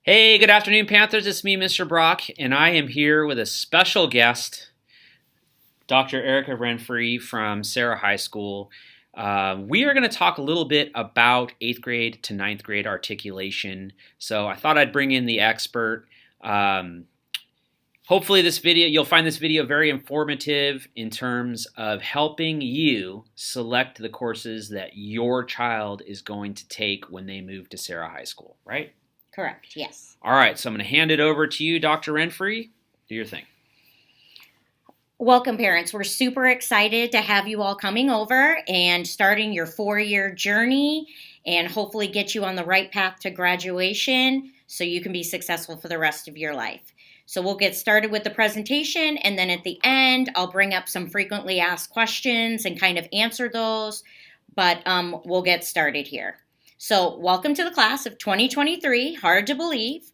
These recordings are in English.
Hey, good afternoon, Panthers. It's me, Mr. Brock, and I am here with a special guest, Dr. Erica Renfree from Sarah High School. We are going to talk a little bit about 8th grade to ninth grade articulation. So I thought I'd bring in the expert. Hopefully you'll find this video very informative in terms of helping you select the courses that your child is going to take when they move to Sarah High School, right? Correct, yes. All right, so I'm going to hand it over to you, Dr. Renfree. Do your thing. Welcome, parents. We're super excited to have you all coming over and starting your 4-year journey and hopefully get you on the right path to graduation so you can be successful for the rest of your life. So we'll get started with the presentation, and then at the end, I'll bring up some frequently asked questions and kind of answer those, but we'll get started here. So welcome to the class of 2023, hard to believe.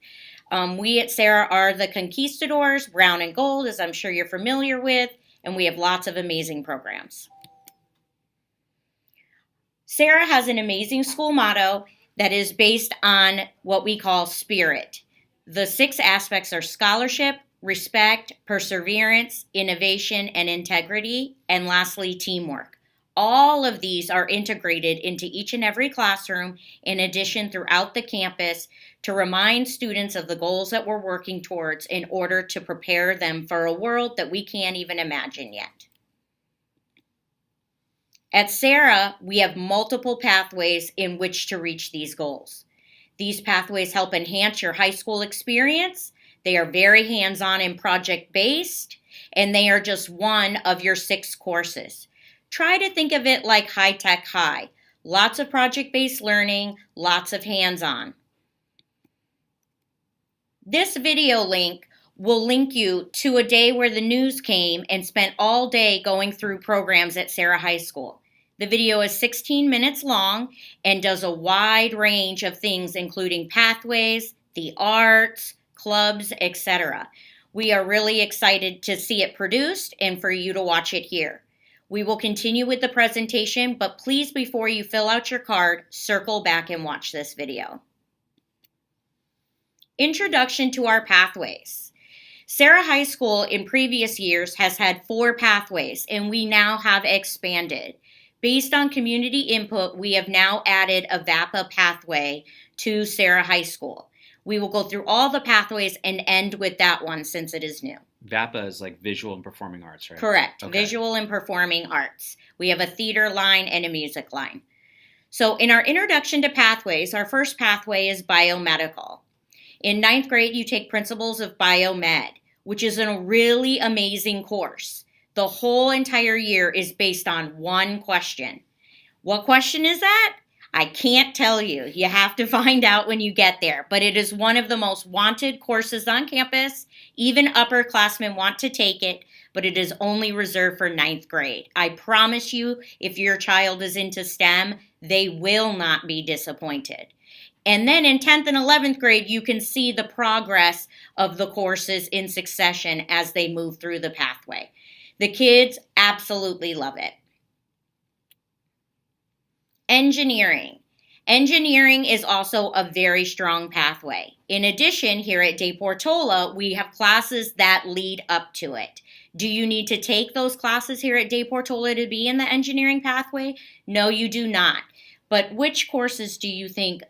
We at Sarah are the Conquistadors, brown and gold, as I'm sure you're familiar with, and we have lots of amazing programs. Sarah has an amazing school motto that is based on what we call spirit. The 6 aspects are scholarship, respect, perseverance, innovation, and integrity, and lastly, teamwork. All of these are integrated into each and every classroom, in addition throughout the campus, to remind students of the goals that we're working towards in order to prepare them for a world that we can't even imagine yet. At Sarah, we have multiple pathways in which to reach these goals. These pathways help enhance your high school experience. They are very hands-on and project-based, and they are just one of your 6 courses. Try to think of it like High Tech High. Lots of project-based learning, lots of hands-on. This video link will link you to a day where the news came and spent all day going through programs at Sarah High School. The video is 16 minutes long and does a wide range of things, including pathways, the arts, clubs, etc. We are really excited to see it produced and for you to watch it here. We will continue with the presentation, but please, before you fill out your card, circle back and watch this video. Introduction to our pathways. Sarah High School in previous years has had 4 pathways, and we now have expanded. Based on community input, we have now added a VAPA pathway to Sarah High School. We will go through all the pathways and end with that one since it is new. VAPA is like visual and performing arts, right? Correct. Okay. Visual and performing arts. We have a theater line and a music line. So in our introduction to pathways, our first pathway is biomedical. In 9th grade, you take Principles of Biomed, which is a really amazing course. The whole entire year is based on one question. What question is that? I can't tell you. You have to find out when you get there. But it is one of the most wanted courses on campus. Even upperclassmen want to take it, but it is only reserved for 9th grade. I promise you, if your child is into STEM, they will not be disappointed. And then in 10th and 11th grade, you can see the progress of the courses in succession as they move through the pathway. The kids absolutely love it. Engineering. Engineering is also a very strong pathway. In addition, here at De Portola, we have classes that lead up to it. Do you need to take those classes here at De Portola to be in the engineering pathway? No, you do not. But which courses do you think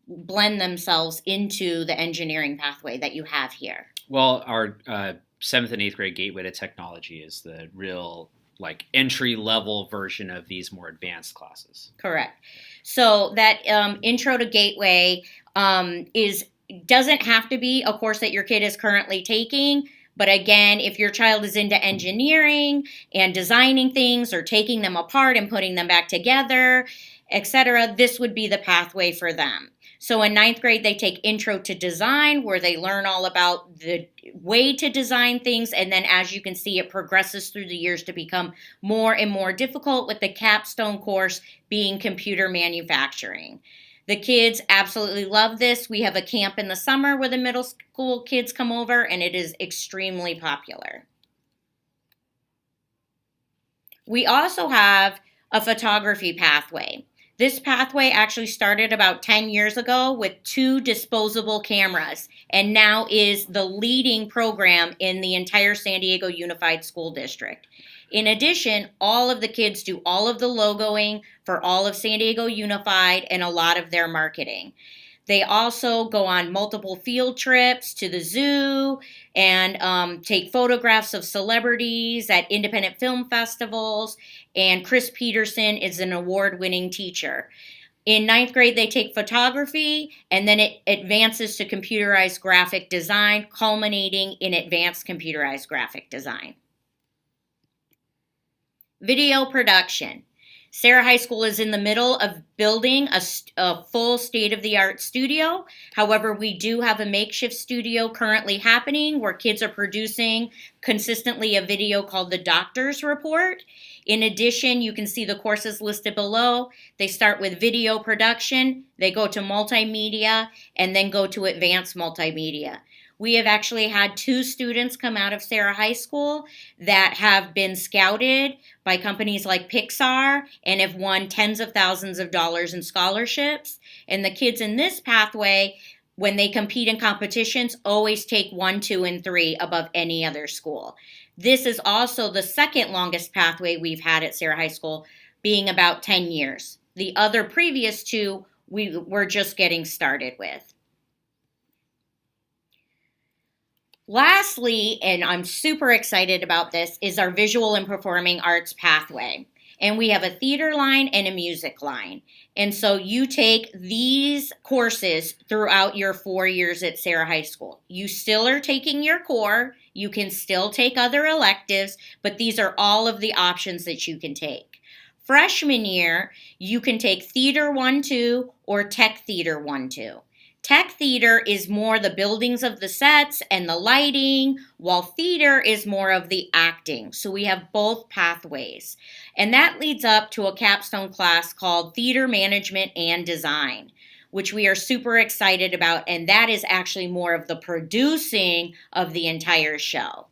blend themselves into the engineering pathway that you have here? Well, our 7th and 8th grade Gateway to Technology is the real entry-level version of these more advanced classes. Correct. So that Intro to Gateway doesn't have to be a course that your kid is currently taking. But again, if your child is into engineering and designing things or taking them apart and putting them back together, etc., this would be the pathway for them. So in 9th grade, they take Intro to Design, where they learn all about the way to design things. And then as you can see, it progresses through the years to become more and more difficult, with the capstone course being computer manufacturing. The kids absolutely love this. We have a camp in the summer where the middle school kids come over, and it is extremely popular. We also have a photography pathway. This pathway actually started about 10 years ago with 2 disposable cameras and now is the leading program in the entire San Diego Unified School District. In addition, all of the kids do all of the logoing for all of San Diego Unified and a lot of their marketing. They also go on multiple field trips to the zoo and take photographs of celebrities at independent film festivals. And Chris Peterson is an award-winning teacher. In 9th grade, they take photography, and then it advances to computerized graphic design, culminating in advanced computerized graphic design. Video production. Serra High School is in the middle of building a full state-of-the-art studio. However, we do have a makeshift studio currently happening where kids are producing consistently a video called The Doctor's Report. In addition, you can see the courses listed below. They start with video production, they go to multimedia, and then go to advanced multimedia. We have actually had 2 students come out of Serra High School that have been scouted by companies like Pixar and have won tens of thousands of dollars in scholarships. And the kids in this pathway, when they compete in competitions, always take 1, 2, and 3 above any other school. This is also the second longest pathway we've had at Serra High School, being about 10 years. The other previous 2 we were just getting started with. Lastly, and I'm super excited about this, is our visual and performing arts pathway. And we have a theater line and a music line. And so you take these courses throughout your 4 years at Serra High School. You still are taking your core. You can still take other electives, but these are all of the options that you can take. Freshman year, you can take Theater 1-2 or Tech Theater 1-2. Tech theater is more the buildings of the sets and the lighting, while theater is more of the acting. So we have both pathways. And that leads up to a capstone class called Theater Management and Design, which we are super excited about. And that is actually more of the producing of the entire show.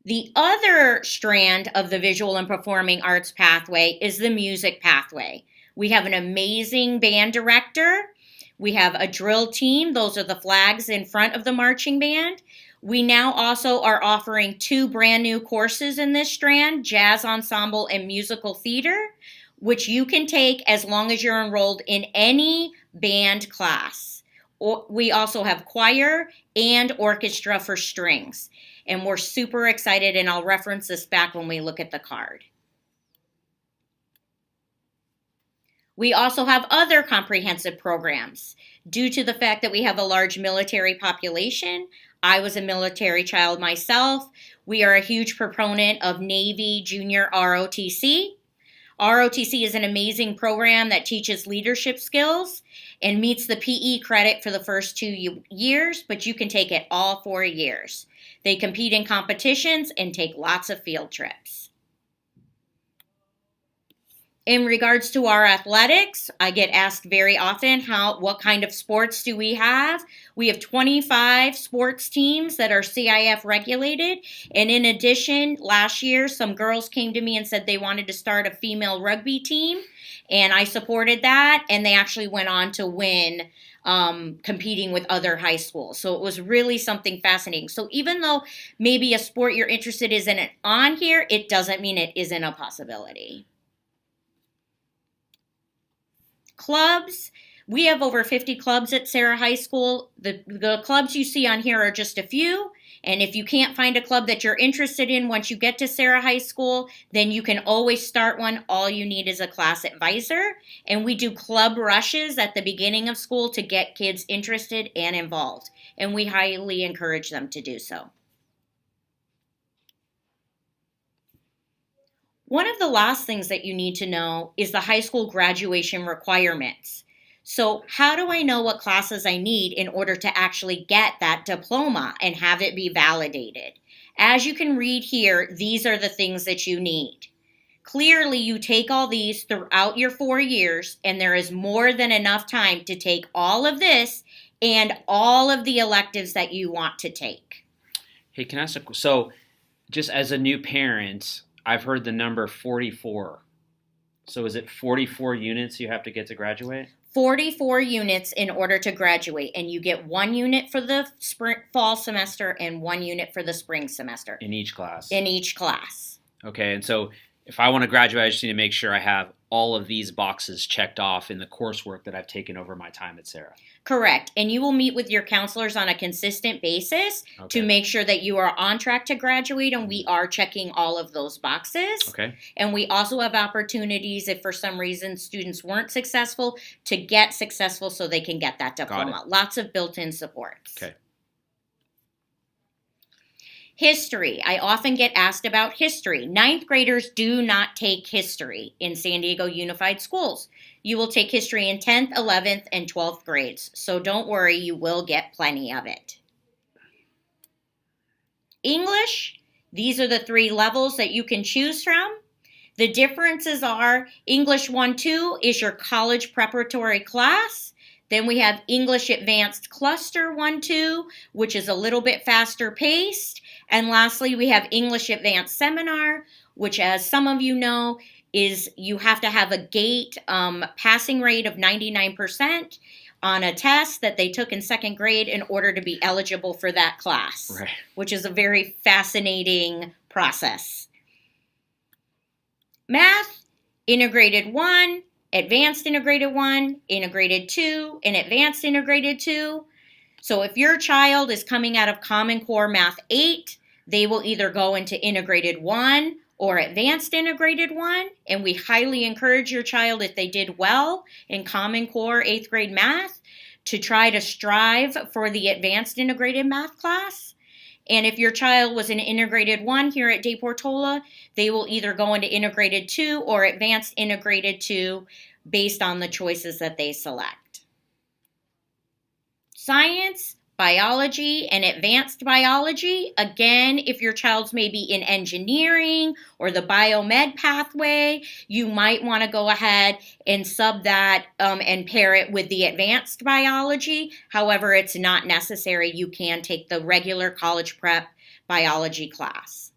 The other strand of the visual and performing arts pathway is the music pathway. We have an amazing band director. We have a drill team. Those are the flags in front of the marching band. We now also are offering 2 brand new courses in this strand, jazz ensemble and musical theater, which you can take as long as you're enrolled in any band class. We also have choir and orchestra for strings. And we're super excited, and I'll reference this back when we look at the card. We also have other comprehensive programs. Due to the fact that we have a large military population, I was a military child myself. We are a huge proponent of Navy Junior ROTC. ROTC is an amazing program that teaches leadership skills and meets the PE credit for the first 2 years, but you can take it all 4 years. They compete in competitions and take lots of field trips. In regards to our athletics, I get asked very often, what kind of sports do we have? We have 25 sports teams that are CIF regulated. And in addition, last year, some girls came to me and said they wanted to start a female rugby team. And I supported that. And they actually went on to win competing with other high schools. So it was really something fascinating. So even though maybe a sport you're interested in isn't on here, it doesn't mean it isn't a possibility. Clubs. We have over 50 clubs at Serra High School. The clubs you see on here are just a few. And if you can't find a club that you're interested in once you get to Serra High School, then you can always start one. All you need is a class advisor. And we do club rushes at the beginning of school to get kids interested and involved. And we highly encourage them to do so. One of the last things that you need to know is the high school graduation requirements. So how do I know what classes I need in order to actually get that diploma and have it be validated? As you can read here, these are the things that you need. Clearly, you take all these throughout your 4 years, and there is more than enough time to take all of this and all of the electives that you want to take. Hey, can I ask so just as a new parent, I've heard the number 44. So is it 44 units you have to get to graduate? 44 units in order to graduate, and you get 1 unit for the fall semester and 1 unit for the spring semester. In each class? In each class. Okay, and so if I want to graduate, I just need to make sure I have all of these boxes checked off in the coursework that I've taken over my time at Sarah. Correct. And you will meet with your counselors on a consistent basis to make sure that you are on track to graduate, and we are checking all of those boxes. Okay. And we also have opportunities, if for some reason students weren't successful, to get successful so they can get that diploma. Lots of built-in supports. Okay. History. I often get asked about history. 9th graders do not take history in San Diego Unified Schools. You will take history in 10th, 11th, and 12th grades. So don't worry, you will get plenty of it. English. These are the 3 levels that you can choose from. The differences are English 1-2 is your college preparatory class. Then we have English Advanced Cluster 1-2, which is a little bit faster paced. And lastly, we have English Advanced Seminar, which, as some of you know, is you have to have a GATE passing rate of 99% on a test that they took in 2nd grade in order to be eligible for that class, right, which is a very fascinating process. Math, Integrated 1, Advanced Integrated 1, Integrated 2, and Advanced Integrated 2. So if your child is coming out of Common Core Math 8, they will either go into Integrated 1 or Advanced Integrated 1, and we highly encourage your child, if they did well in Common Core 8th grade math, to try to strive for the Advanced Integrated Math class. And if your child was in Integrated 1 here at De Portola, they will either go into Integrated 2 or Advanced Integrated 2 based on the choices that they select. Science, biology, and advanced biology. Again, if your child's maybe in engineering or the biomed pathway, you might want to go ahead and sub that and pair it with the advanced biology. However, it's not necessary. You can take the regular college prep biology class.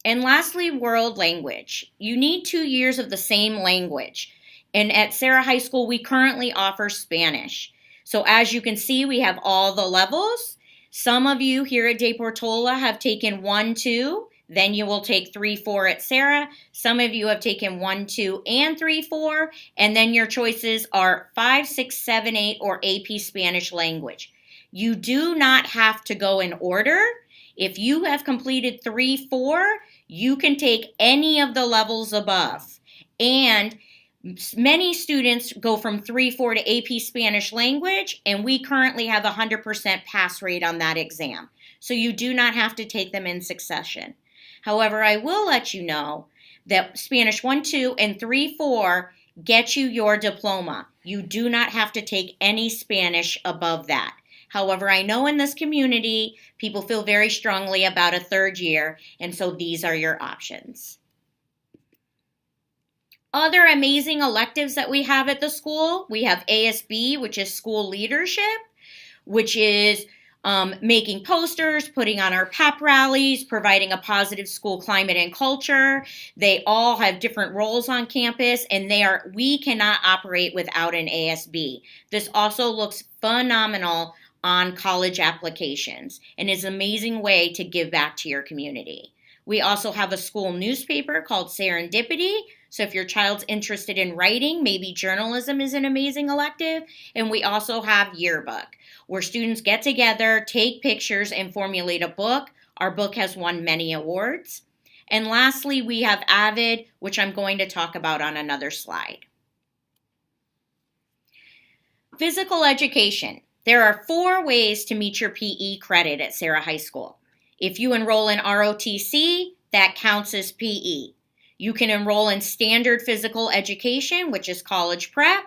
And lastly, world language. You need 2 years of the same language. And at Sarah High School, we currently offer Spanish. So as you can see, we have all the levels. Some of you here at De Portola have taken 1-2, then you will take 3-4 at Sarah. Some of you have taken 1-2 and 3-4, and then your choices are 5, 6, 7, 8, or AP Spanish language. You do not have to go in order. If you have completed 3-4, you can take any of the levels above. And many students go from 3-4 to AP Spanish language, and we currently have a 100% pass rate on that exam. So you do not have to take them in succession. However, I will let you know that Spanish 1-2 and 3-4 get you your diploma. You do not have to take any Spanish above that. However, I know in this community, people feel very strongly about a 3rd year, and so these are your options. Other amazing electives that we have at the school, we have ASB, which is school leadership, which is making posters, putting on our pep rallies, providing a positive school climate and culture. They all have different roles on campus, and we cannot operate without an ASB. This also looks phenomenal on college applications and is an amazing way to give back to your community. We also have a school newspaper called Serendipity. So if your child's interested in writing, maybe journalism is an amazing elective. And we also have Yearbook, where students get together, take pictures, and formulate a book. Our book has won many awards. And lastly, we have Avid, which I'm going to talk about on another slide. Physical education. There are 4 ways to meet your PE credit at Sarah High School. If you enroll in ROTC, that counts as PE. You can enroll in standard physical education, which is college prep.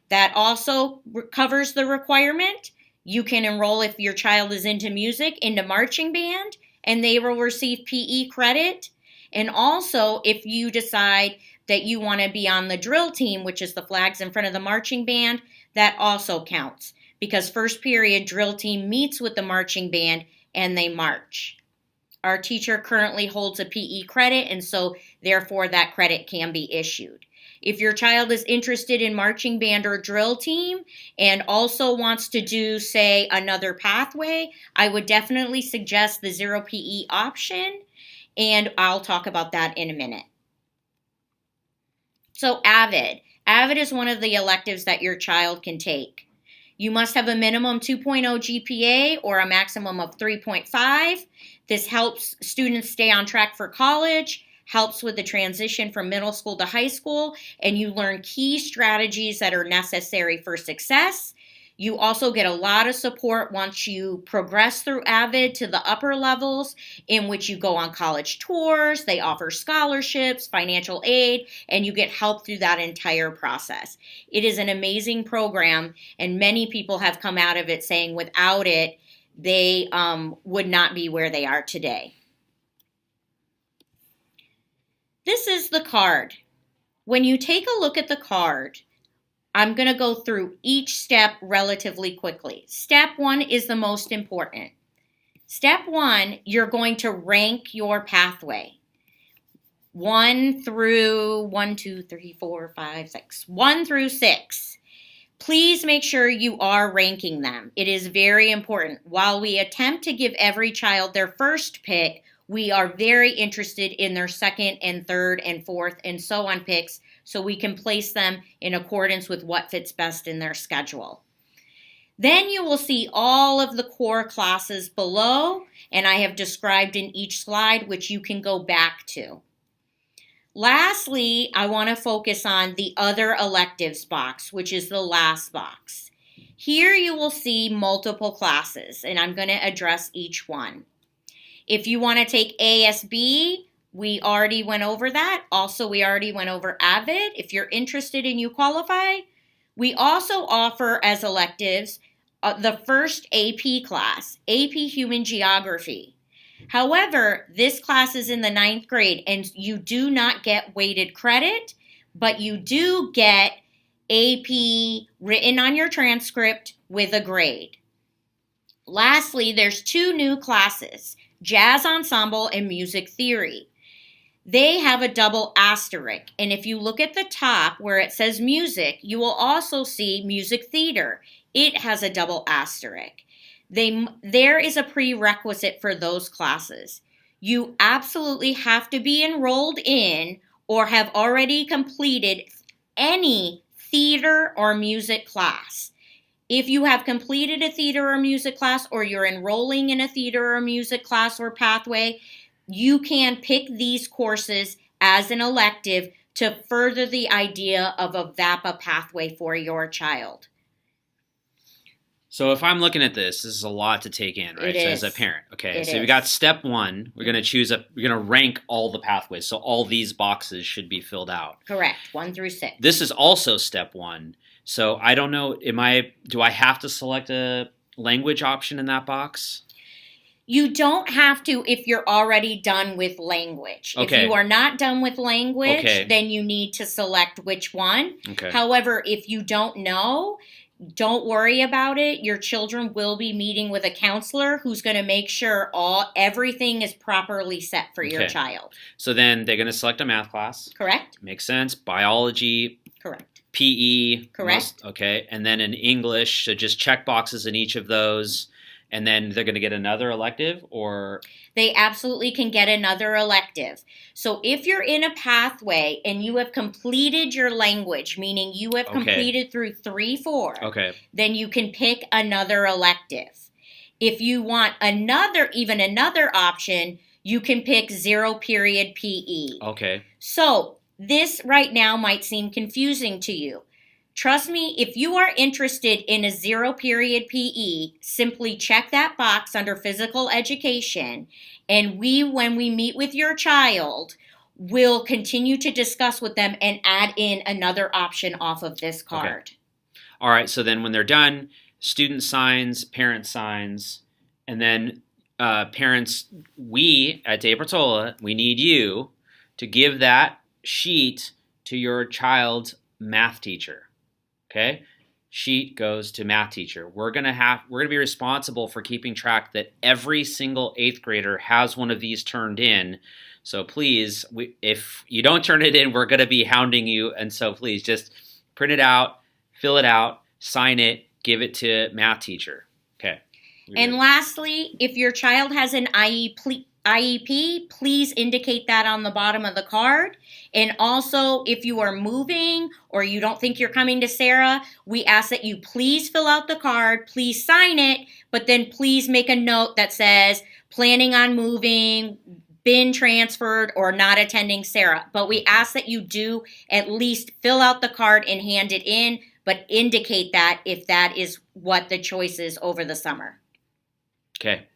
That also covers the requirement. You can enroll, if your child is into music, into marching band, and they will receive PE credit. And also, if you decide that you want to be on the drill team, which is the flags in front of the marching band, that also counts, because first period drill team meets with the marching band and they march. Our teacher currently holds a PE credit, and so therefore that credit can be issued. If your child is interested in marching band or drill team and also wants to do, say, another pathway, I would definitely suggest the 0 PE option, and I'll talk about that in a minute. So AVID. AVID is one of the electives that your child can take. You must have a minimum 2.0 GPA or a maximum of 3.5. This helps students stay on track for college, helps with the transition from middle school to high school, and you learn key strategies that are necessary for success. You also get a lot of support once you progress through AVID to the upper levels, in which you go on college tours, they offer scholarships, financial aid, and you get help through that entire process. It is an amazing program, and many people have come out of it saying without it, they would not be where they are today. This is the card. When you take a look at the card, I'm going to go through each step relatively quickly. Step 1 is the most important. Step 1, you're going to rank your pathway. 1 through 6. Please make sure you are ranking them. It is very important. While we attempt to give every child their first pick, we are very interested in their second and third and fourth and so on picks, so we can place them in accordance with what fits best in their schedule. Then you will see all of the core classes below, and I have described in each slide, which you can go back to. Lastly, I want to focus on the other electives box, which is the last box. Here you will see multiple classes, and I'm going to address each one. If you want to take ASB, we already went over that. Also, we already went over AVID. If you're interested and you qualify, we also offer as electives the first AP class, AP Human Geography. However, this class is in the 9th grade and you do not get weighted credit, but you do get AP written on your transcript with a grade. Lastly, there's 2 new classes, Jazz Ensemble and Music Theory. They have a double asterisk, and if you look at the top where it says music, you will also see music theater. It has a double asterisk. There is a prerequisite for those classes. You absolutely have to be enrolled in or have already completed any theater or music class. If you have completed a theater or music class, or you're enrolling in a theater or music class or pathway, you can pick these courses as an elective to further the idea of a VAPA pathway for your child. So if I'm looking at this is a lot to take in, right? It So is. as a parent, okay. It So we is. got step 1. We're going to rank all the pathways. So all these boxes should be filled out. Correct, 1 through 6. This is also step 1. So I don't know, do I have to select a language option in that box? You don't have to if you're already done with language. Okay. If you are not done with language, Okay. then you need to select which one. Okay. However, if you don't know, don't worry about it. Your children will be meeting with a counselor who's going to make sure everything is properly set for your Okay. child. So then they're going to select a math class. Correct? Makes sense. Biology, Correct. PE. Correct. Okay. And then in English, so just check boxes in each of those. And then they're going to get another elective, or? They absolutely can get another elective. So if you're in a pathway and you have completed your language, meaning you have Okay. completed through 3-4, Okay. then you can pick another elective. If you want even another option, you can pick 0 period PE. Okay. So this right now might seem confusing to you. Trust me, if you are interested in a 0 period PE, simply check that box under physical education, and when we meet with your child, we'll continue to discuss with them and add in another option off of this card. All right. So then when they're done, student signs, parent signs, and then parents, we at De Portola, we need you to give that sheet to your child's math teacher. Okay? sheet goes to math teacher. We're gonna be responsible for keeping track that every single 8th grader has one of these turned in. So please, if you don't turn it in, we're gonna be hounding you. And so please just print it out, fill it out, sign it, give it to math teacher. Okay. And lastly, if your child has an IEP, please indicate that on the bottom of the card. And also, if you are moving or you don't think you're coming to Sarah, we ask that you please fill out the card, please sign it, but then please make a note that says, planning on moving, been transferred, or not attending Sarah. But we ask that you do at least fill out the card and hand it in, but indicate that if that is what the choice is over the summer. Okay.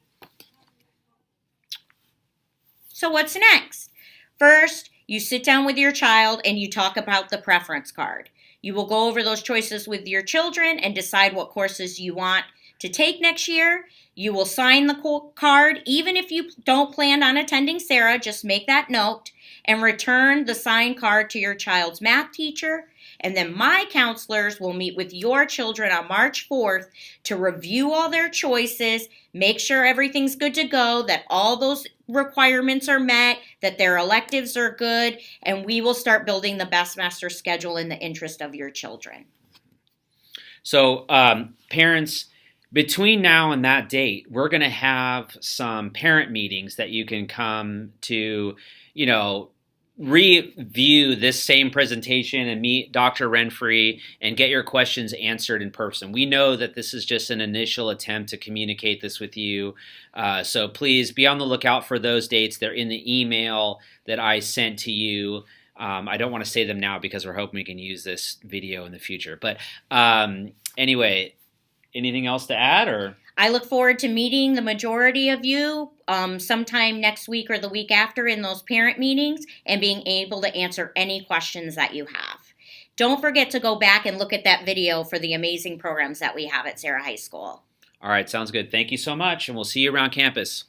So what's next? First, you sit down with your child and you talk about the preference card. You will go over those choices with your children and decide what courses you want to take next year. You will sign the card, even if you don't plan on attending Sarah, just make that note and return the signed card to your child's math teacher. And then my counselors will meet with your children on March 4th to review all their choices, make sure everything's good to go, that all those requirements are met, that their electives are good, and we will start building the best master schedule in the interest of your children. So parents, between now and that date, we're going to have some parent meetings that you can come to, review this same presentation and meet Dr. Renfree and get your questions answered in person. We know that this is just an initial attempt to communicate this with you. So please be on the lookout for those dates. They're in the email that I sent to you. I don't want to say them now because we're hoping we can use this video in the future. But anyway, anything else to add, or? I look forward to meeting the majority of you sometime next week or the week after in those parent meetings and being able to answer any questions that you have. Don't forget to go back and look at that video for the amazing programs that we have at Sarah High School. All right, sounds good. Thank you so much, and we'll see you around campus.